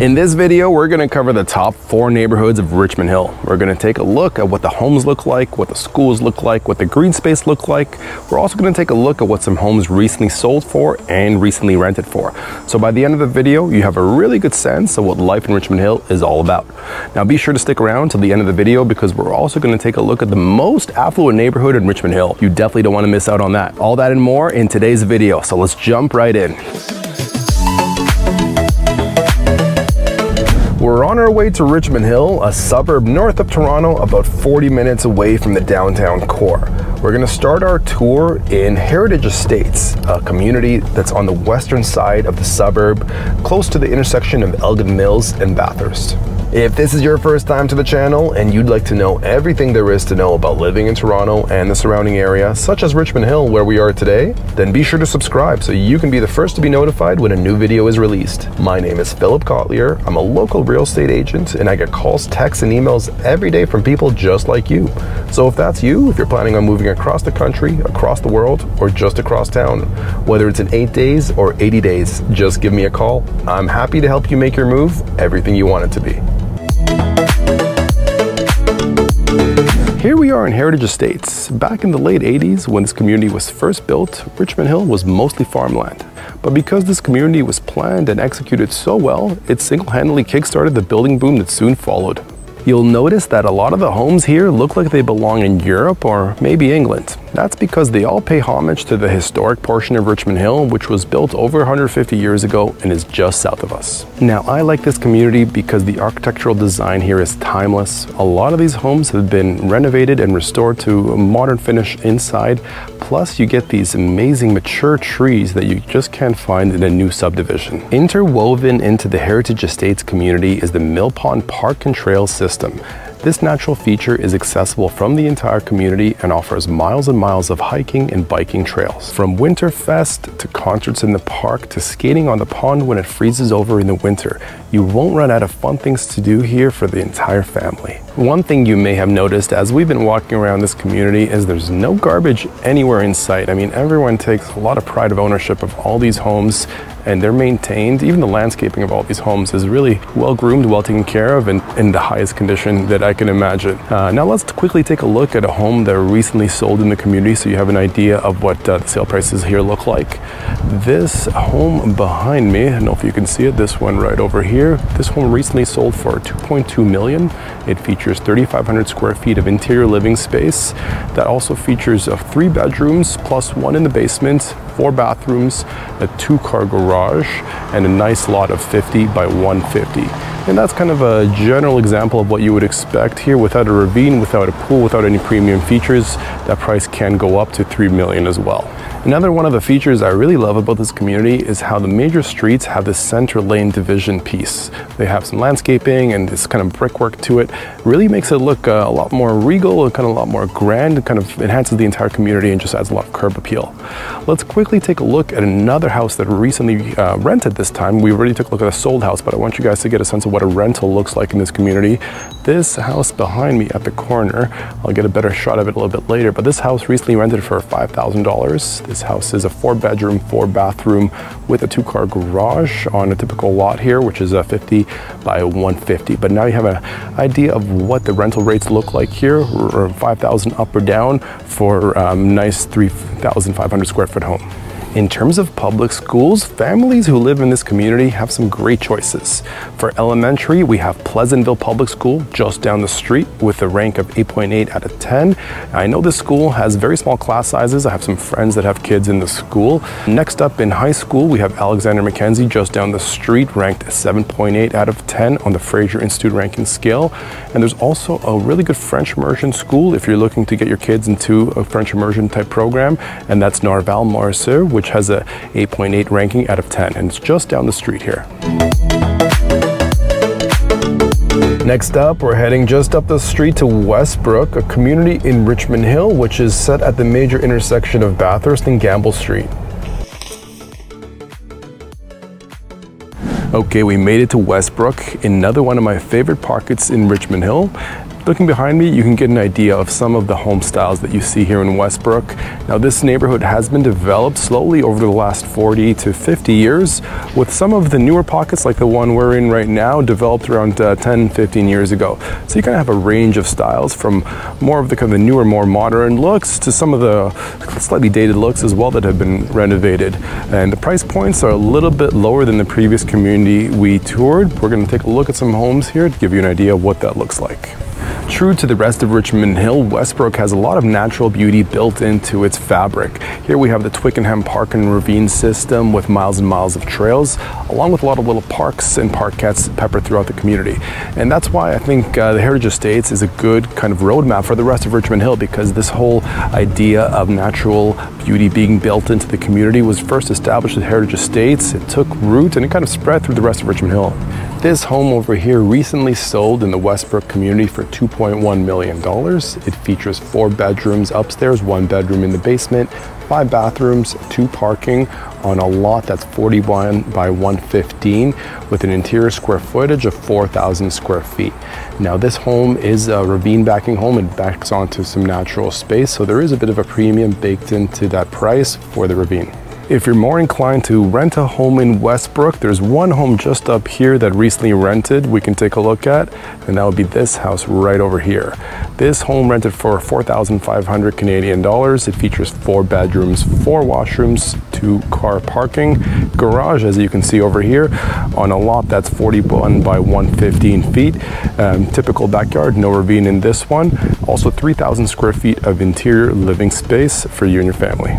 In this video, we're going to cover the top 4 neighborhoods of Richmond Hill. We're going to take a look at what the homes look like, what the schools look like, what the green space look like. We're also going to take a look at what some homes recently sold for and recently rented for. So by the end of the video, you have a really good sense of what life in Richmond Hill is all about. Now be sure to stick around till the end of the video because we're also going to take a look at the most affluent neighborhood in Richmond Hill. You definitely don't want to miss out on that. All that and more in today's video. So let's jump right in. We're on our way to Richmond Hill, a suburb north of Toronto, about 40 minutes away from the downtown core. We're going to start our tour in Heritage Estates, a community that's on the western side of the suburb, close to the intersection of Elgin Mills and Bathurst. If this is your first time to the channel and you'd like to know everything there is to know about living in Toronto and the surrounding area, such as Richmond Hill where we are today, then be sure to subscribe so you can be the first to be notified when a new video is released. My name is Philip Cotlier. I'm a local real estate agent and I get calls, texts, and emails every day from people just like you. So if that's you, if you're planning on moving across the country, across the world, or just across town, whether it's in 8 days or 80 days, just give me a call. I'm happy to help you make your move everything you want it to be. Here we are in Heritage Estates. Back in the late 80s, when this community was first built, Richmond Hill was mostly farmland. But because this community was planned and executed so well, it single-handedly kickstarted the building boom that soon followed. You'll notice that a lot of the homes here look like they belong in Europe or maybe England. That's because they all pay homage to the historic portion of Richmond Hill, which was built over 150 years ago and is just south of us. Now, I like this community because the architectural design here is timeless. A lot of these homes have been renovated and restored to a modern finish inside. Plus, you get these amazing mature trees that you just can't find in a new subdivision. Interwoven into the Heritage Estates community is the Mill Pond Park and Trail system. This natural feature is accessible from the entire community and offers miles and miles of hiking and biking trails. From Winterfest to concerts in the park to skating on the pond when it freezes over in the winter, you won't run out of fun things to do here for the entire family. One thing you may have noticed as we've been walking around this community is there's no garbage anywhere in sight. I mean, everyone takes a lot of pride of ownership of all these homes and they're maintained. Even the landscaping of all these homes is really well groomed, well taken care of, and in the highest condition that I can imagine. Now let's quickly take a look at a home that recently sold in the community so you have an idea of what the sale prices here look like. This home behind me, I don't know if you can see it, this one right over here, this home recently sold for $2.2 million. It features 3,500 square feet of interior living space. That also features 3 bedrooms plus 1 in the basement, 4 bathrooms, a 2-car garage, and a nice lot of 50 by 150. And that's kind of a general example of what you would expect here. Without a ravine, without a pool, without any premium features, that price can go up to $3 million as well. Another one of the features I really love about this community is how the major streets have this center lane division piece. They have some landscaping and this kind of brickwork to it. Really makes it look a lot more regal and kind of a lot more grand and kind of enhances the entire community and just adds a lot of curb appeal. Let's quickly take a look at another house that recently rented this time. We already took a look at a sold house, but I want you guys to get a sense of what a rental looks like in this community. This house behind me at the corner, I'll get a better shot of it a little bit later, but this house recently rented for $5,000. This house is a 4-bedroom, 4-bathroom with a 2-car garage on a typical lot here, which is a 50 by 150. But now you have an idea of what the rental rates look like here, or 5,000 up or down for nice 3,500 square foot home. In terms of public schools, families who live in this community have some great choices. For elementary, we have Pleasantville Public School just down the street with a rank of 8.8 out of 10. I know this school has very small class sizes. I have some friends that have kids in the school. Next up in high school, we have Alexander Mackenzie just down the street, ranked 7.8 out of 10 on the Fraser Institute ranking scale. And there's also a really good French immersion school if you're looking to get your kids into a French immersion type program, and that's Norval Morriseux, which has a 8.8 ranking out of 10, and it's just down the street here. Next up, we're heading just up the street to Westbrook, a community in Richmond Hill, which is set at the major intersection of Bathurst and Gamble Street. Okay, we made it to Westbrook, another one of my favorite pockets in Richmond Hill. Looking behind me, you can get an idea of some of the home styles that you see here in Westbrook. Now, this neighborhood has been developed slowly over the last 40 to 50 years, with some of the newer pockets like the one we're in right now developed around 10, 15 years ago. So you kind of have a range of styles from more of the kind of the newer, more modern looks to some of the slightly dated looks as well that have been renovated. And the price points are a little bit lower than the previous community we toured. We're going to take a look at some homes here to give you an idea of what that looks like. True to the rest of Richmond Hill, Westbrook has a lot of natural beauty built into its fabric. Here we have the Twickenham Park and Ravine system with miles and miles of trails, along with a lot of little parks and parkettes peppered throughout the community. And that's why I think the Heritage Estates is a good kind of roadmap for the rest of Richmond Hill, because this whole idea of natural beauty being built into the community was first established at Heritage Estates. It took root and it kind of spread through the rest of Richmond Hill. This home over here recently sold in the Westbrook community for $2.1 million. It features 4 bedrooms upstairs, 1 bedroom in the basement, 5 bathrooms, 2 parking on a lot that's 41 by 115 with an interior square footage of 4,000 square feet. Now, this home is a ravine backing home and backs onto some natural space, so there is a bit of a premium baked into that price for the ravine. If you're more inclined to rent a home in Westbrook, there's one home just up here that recently rented we can take a look at, and that would be this house right over here. This home rented for 4,500 Canadian dollars. It features 4 bedrooms, 4 washrooms, 2 car parking, garage as you can see over here on a lot that's 41 by 115 feet. Typical backyard, no ravine in this one. Also 3,000 square feet of interior living space for you and your family.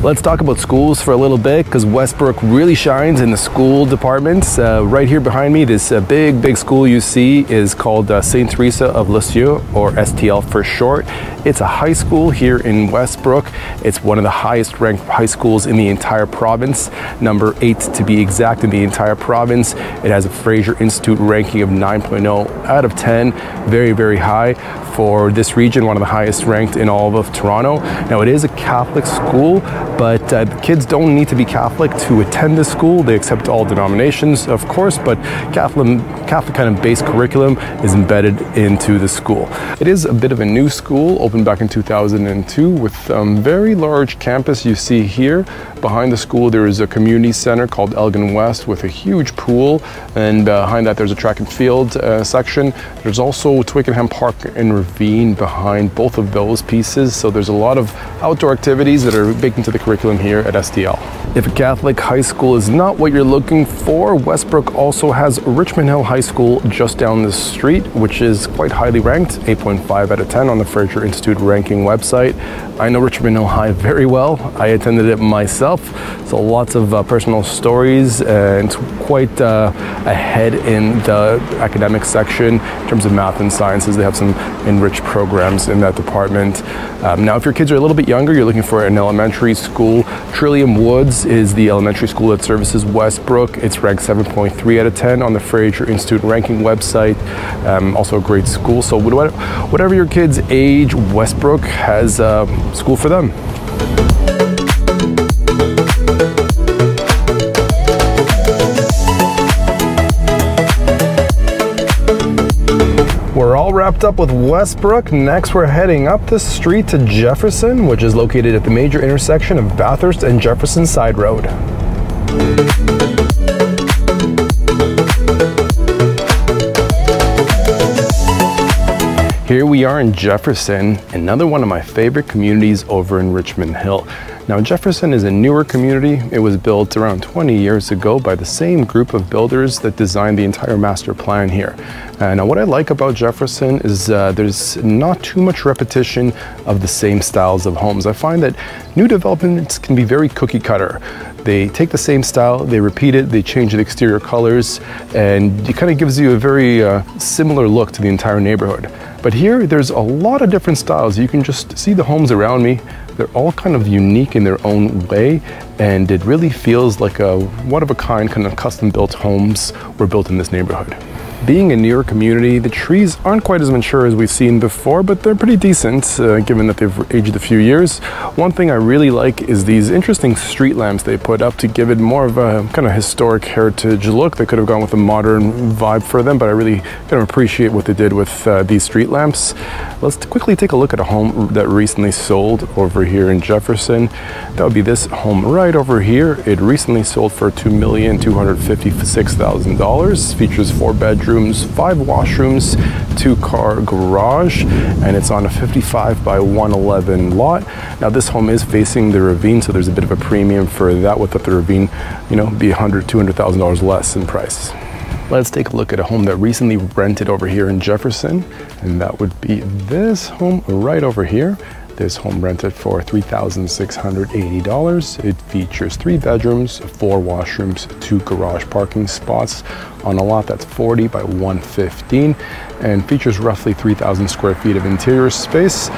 Let's talk about schools for a little bit, because Westbrook really shines in the school departments. Right here behind me, this big school you see is called St. Teresa of Lisieux, or STL for short. It's a high school here in Westbrook. It's one of the highest ranked high schools in the entire province, number 8 to be exact in the entire province. It has a Fraser Institute ranking of 9.0 out of 10, very high for this region, one of the highest ranked in all of Toronto. Now, it is a Catholic school, but the kids don't need to be Catholic to attend this school. They accept all denominations, of course, but Catholic kind of base curriculum is embedded into the school. It is a bit of a new school, opened back in 2002 with very large campus you see here. Behind the school there is a community center called Elgin West with a huge pool, and behind that there's a track and field section. There's also Twickenham Park and Ravine behind both of those pieces, so there's a lot of outdoor activities that are baked into the curriculum here at STL. If a Catholic high school is not what you're looking for, Westbrook also has Richmond Hill High School just down the street, which is quite highly ranked, 8.5 out of 10 on the Fraser Institute ranking website. I know Richmond Hill High very well. I attended it myself, so lots of personal stories, and quite ahead in the academic section in terms of math and sciences. They have some enriched programs in that department. Now, if your kids are a little bit younger, you're looking for an elementary school, Trillium Woods is the elementary school that services Westbrook. It's ranked 7.3 out of 10 on the Fraser Institute ranking website. Also a great school. So whatever your kids' age, Westbrook has school for them. We're all wrapped up with Westbrook. Next, we're heading up the street to Jefferson, which is located at the major intersection of Bathurst and Jefferson Side Road. Here we are in Jefferson, another one of my favorite communities over in Richmond Hill. Now, Jefferson is a newer community. It was built around 20 years ago by the same group of builders that designed the entire master plan here. Now, what I like about Jefferson is there's not too much repetition of the same styles of homes. I find that new developments can be very cookie cutter. They take the same style, they repeat it, they change the exterior colors, and it kind of gives you a very similar look to the entire neighborhood. But here, there's a lot of different styles. You can just see the homes around me. They're all kind of unique in their own way, and it really feels like a one-of-a-kind kind of custom-built homes were built in this neighborhood. Being a newer community, the trees aren't quite as mature as we've seen before, but they're pretty decent given that they've aged a few years. One thing I really like is these interesting street lamps they put up to give it more of a kind of historic heritage look. They could have gone with a modern vibe for them, but I really kind of appreciate what they did with these street lamps. Let's quickly take a look at a home that recently sold over here in Jefferson. That would be this home right over here. It recently sold for $2,256,000. Features 4 bedrooms, 5 washrooms, 2-car garage, and it's on a 55 by 111 lot. Now this home is facing the ravine, so there's a bit of a premium for that, with the ravine, you know, be $200,000 less in price. Let's take a look at a home that recently rented over here in Jefferson, and that would be this home right over here. This home rented for $3,680. It features 3 bedrooms, 4 washrooms, 2 garage parking spots on a lot that's 40 by 115, and features roughly 3,000 square feet of interior space.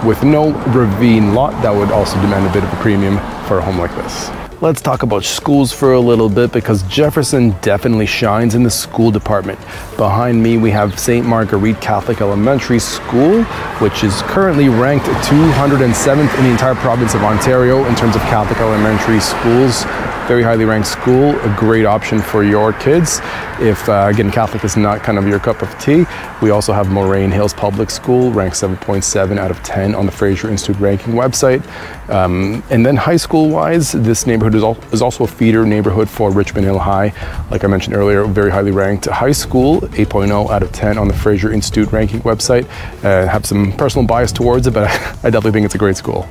With no ravine lot, that would also demand a bit of a premium for a home like this. Let's talk about schools for a little bit, because Jefferson definitely shines in the school department. Behind me we have St. Marguerite Catholic Elementary School, which is currently ranked 207th in the entire province of Ontario in terms of Catholic elementary schools. Very highly ranked school, a great option for your kids if again Catholic is not kind of your cup of tea. We also have Moraine Hills Public School, ranked 7.7 out of 10 on the Fraser Institute ranking website. And then high school wise, this neighborhood is also a feeder neighborhood for Richmond Hill High. Like I mentioned earlier, very highly ranked high school, 8.0 out of 10 on the Fraser Institute ranking website. Have some personal bias towards it, but I definitely think it's a great school.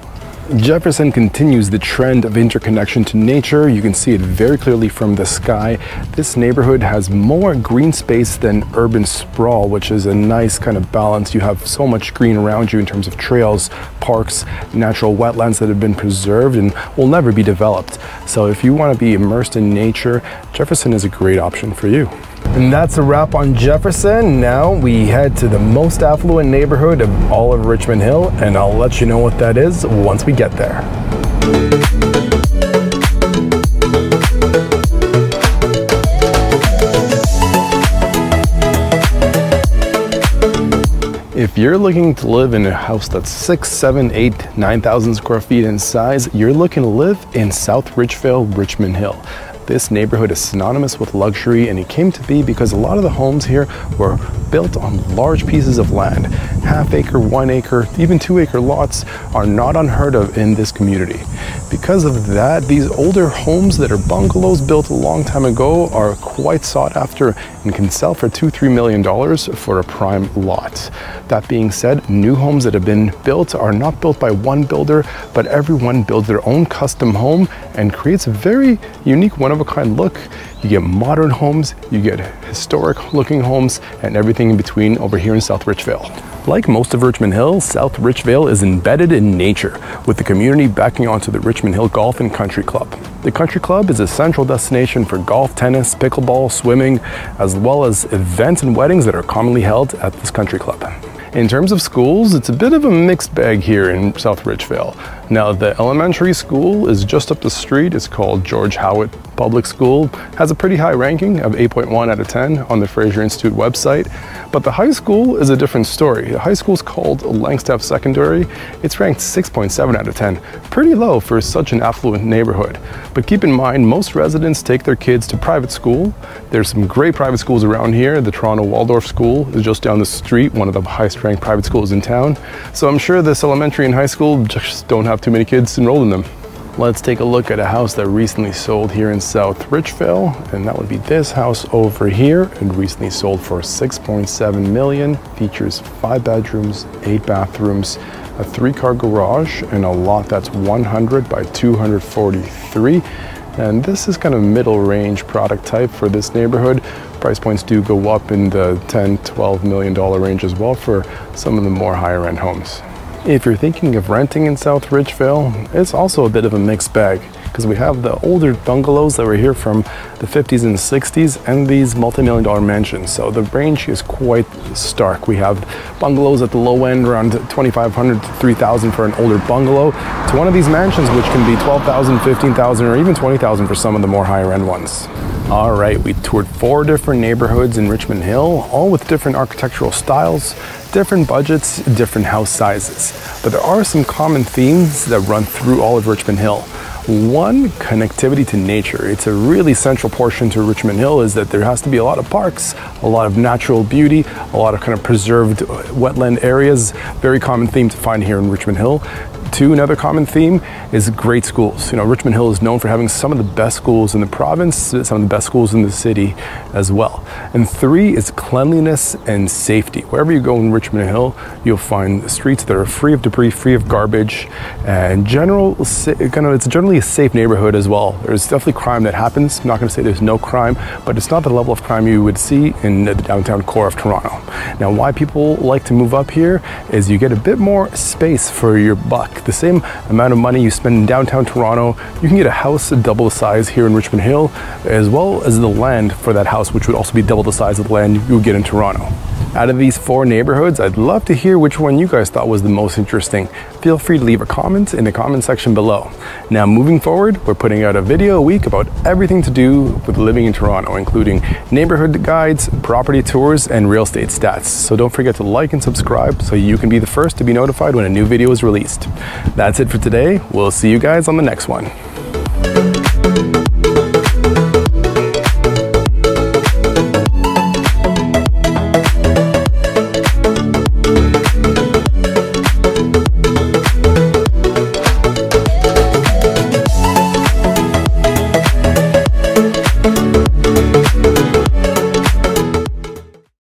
Jefferson continues the trend of interconnection to nature. You can see it very clearly from the sky. This neighborhood has more green space than urban sprawl, which is a nice kind of balance. You have so much green around you in terms of trails, parks, natural wetlands that have been preserved and will never be developed. So if you want to be immersed in nature, Jefferson is a great option for you. And that's a wrap on Jefferson. Now we head to the most affluent neighborhood of all of Richmond Hill, and I'll let you know what that is once we get there. If you're looking to live in a house that's 6, 7, 8, 9,000 square feet in size, you're looking to live in South Richvale, Richmond Hill. This neighborhood is synonymous with luxury, and it came to be because a lot of the homes here were built on large pieces of land. Half-acre, 1-acre, even 2-acre lots are not unheard of in this community. Because of that, these older homes that are bungalows built a long time ago are quite sought after and can sell for $2-3 million for a prime lot. That being said, new homes that have been built are not built by one builder, but everyone builds their own custom home and creates a very unique, one-of-a-kind look. You get modern homes, you get historic looking homes, and everything in between over here in South Richvale. Like most of Richmond Hill, South Richvale is embedded in nature, with the community backing onto the Richmond Hill Golf and Country Club. The Country Club is a central destination for golf, tennis, pickleball, swimming, as well as events and weddings that are commonly held at this country club. In terms of schools, it's a bit of a mixed bag here in South Richvale. Now, the elementary school is just up the street. It's called George Howitt Public School. Has a pretty high ranking of 8.1 out of 10 on the Fraser Institute website. But the high school is a different story. The high school is called Langstaff Secondary. It's ranked 6.7 out of 10. Pretty low for such an affluent neighborhood. But keep in mind, most residents take their kids to private school. There's some great private schools around here. The Toronto Waldorf School is just down the street, one of the highest ranked private schools in town. So I'm sure this elementary and high school just don't have too many kids enrolled in them. Let's take a look at a house that recently sold here in South Richvale, and that would be this house over here. It recently sold for $6.7 million, features 5 bedrooms, 8 bathrooms, a 3-car garage, and a lot that's 100 by 243. And this is kind of middle range product type for this neighborhood. Price points do go up in the $10-12 million range as well for some of the more higher end homes. If you're thinking of renting in South Richvale, it's also a bit of a mixed bag. because we have the older bungalows that were here from the 50s and 60s and these multi-million-dollar mansions. So the range is quite stark. We have bungalows at the low end around $2,500 to $3,000 for an older bungalow, to one of these mansions which can be $12,000, $15,000, or even $20,000 for some of the more higher end ones. All right, we toured 4 different neighborhoods in Richmond Hill, all with different architectural styles, different budgets, different house sizes. But there are some common themes that run through all of Richmond Hill. One, connectivity to nature. It's a really central portion to Richmond Hill is that there has to be a lot of parks, a lot of natural beauty, a lot of kind of preserved wetland areas. Very common theme to find here in Richmond Hill. 2, another common theme is great schools. You know, Richmond Hill is known for having some of the best schools in the province, some of the best schools in the city as well. And 3 is cleanliness and safety. Wherever you go in Richmond Hill, you'll find streets that are free of debris, free of garbage, and it's generally a safe neighborhood as well. There's definitely crime that happens. I'm not going to say there's no crime, but it's not the level of crime you would see in the downtown core of Toronto. Now, why people like to move up here is you get a bit more space for your buck. The same amount of money you spend in downtown Toronto, you can get a house double the size here in Richmond Hill, as well as the land for that house, which would also be double the size of the land you would get in Toronto. Out of these 4 neighborhoods, I'd love to hear which one you guys thought was the most interesting. Feel free to leave a comment in the comment section below. Now, moving forward, we're putting out a video a week about everything to do with living in Toronto, including neighborhood guides, property tours, and real estate stats. So don't forget to like and subscribe so you can be the first to be notified when a new video is released. That's it for today. We'll see you guys on the next one.